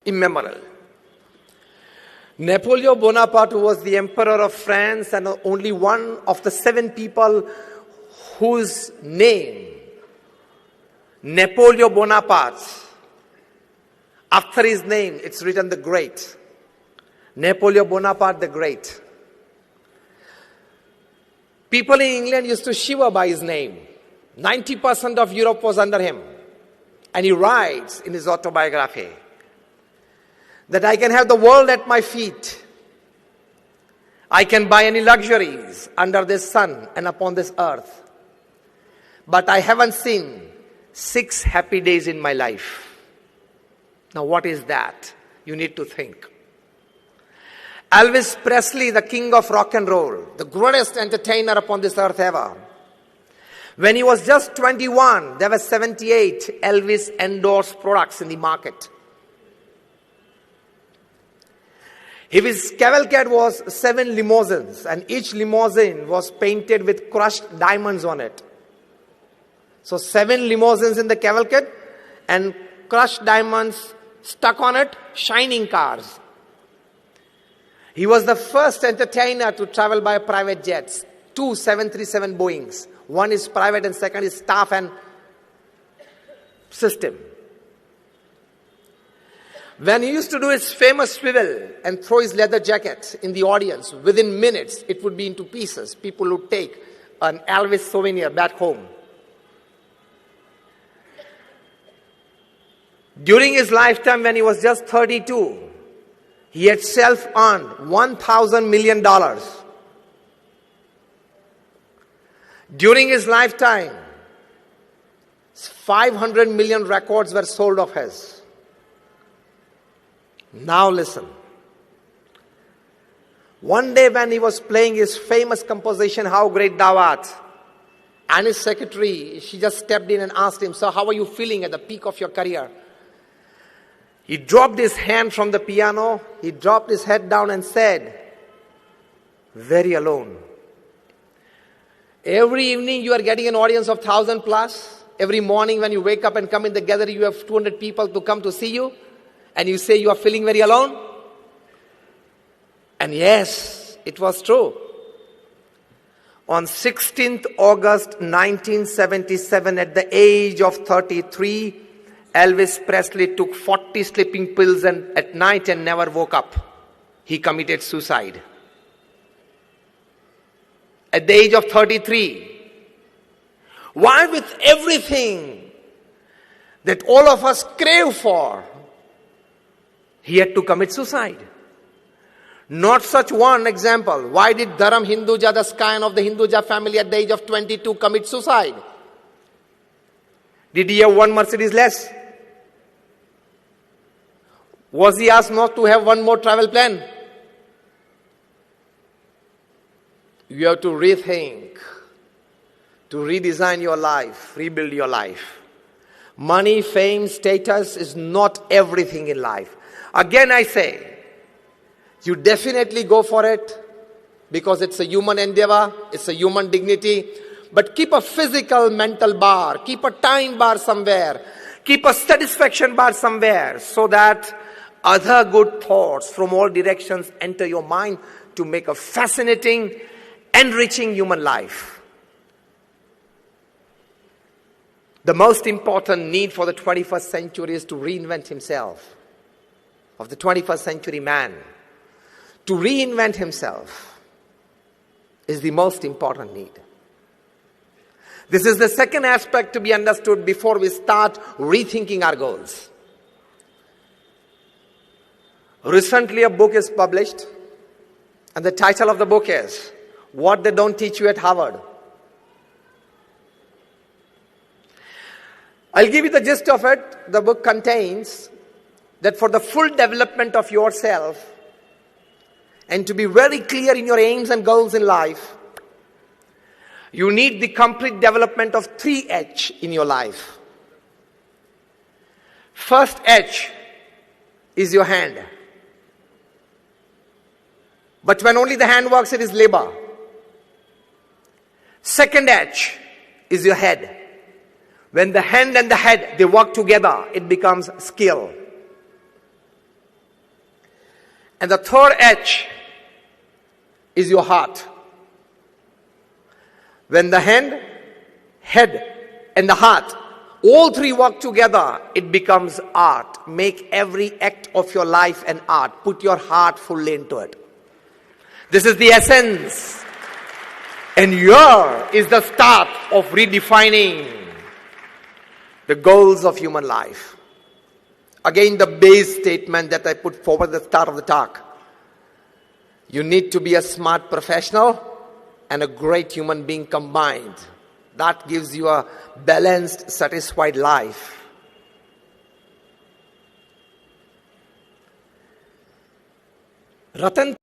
immemorial. Napoleon Bonaparte was the emperor of France and only one of the 7 people whose name, Napoleon Bonaparte, after his name, it's written the Great. Napoleon Bonaparte the Great. People in England used to shiver by his name. 90% of Europe was under him. And he writes in his autobiography that I can have the world at my feet. I can buy any luxuries under this sun and upon this earth. But I haven't seen 6 happy days in my life. Now what is that? You need to think. Elvis Presley, the king of rock and roll, the greatest entertainer upon this earth ever. When he was just 21, there were 78 Elvis endorsed products in the market. His cavalcade was 7 limousines, and each limousine was painted with crushed diamonds on it. So 7 limousines in the cavalcade and crushed diamonds stuck on it, shining cars. He was the first entertainer to travel by private jets, 2 737 Boeings. One is private and second is staff and system. When he used to do his famous swivel and throw his leather jacket in the audience, within minutes it would be into pieces. People would take an Elvis souvenir back home. During his lifetime, when he was just 32, he had self-earned $1,000 million. During his lifetime, 500 million records were sold of his. Now listen. One day when he was playing his famous composition, How Great Thou Art, and his secretary, she just stepped in and asked him, "Sir, how are you feeling at the peak of your career?" He dropped his hand from the piano, he dropped his head down and said, "Very alone." Every evening you are getting an audience of 1,000 plus. Every morning when you wake up and come in the gathering, you have 200 people to come to see you. And you say you are feeling very alone. And yes, it was true. On 16th August 1977, at the age of 33, Elvis Presley took 40 sleeping pills at night and never woke up. He committed suicide. At the age of 33. Why, with everything that all of us crave for, he had to commit suicide? Not such one example. Why did Dharam Hinduja, the scion of the Hinduja family, at the age of 22 commit suicide? Did he have one Mercedes less? Was he asked not to have one more travel plan? You have to rethink, to redesign your life, rebuild your life. Money, fame, status is not everything in life. Again I say, you definitely go for it because it's a human endeavor, it's a human dignity. But keep a physical mental bar, keep a time bar somewhere, keep a satisfaction bar somewhere so that other good thoughts from all directions enter your mind to make a fascinating, enriching human life. The most important need for the 21st century is to reinvent himself. Of the 21st century man, to reinvent himself is the most important need. This is the second aspect to be understood before we start rethinking our goals. Recently a book is published, and the title of the book is What They Don't Teach You at Harvard. I'll give you the gist of it. The book contains that for the full development of yourself and to be very clear in your aims and goals in life, you need the complete development of 3 H in your life. First H is your hand. But when only the hand works, it is labor. Second H is your head. When the hand and the head, they work together, it becomes skill. And the third H is your heart. When the hand, head, and the heart, all three work together, it becomes art. Make every act of your life an art. Put your heart fully into it. This is the essence. And here is the start of redefining the goals of human life. Again, the base statement that I put forward at the start of the talk. You need to be a smart professional and a great human being combined. That gives you a balanced, satisfied life. Ratan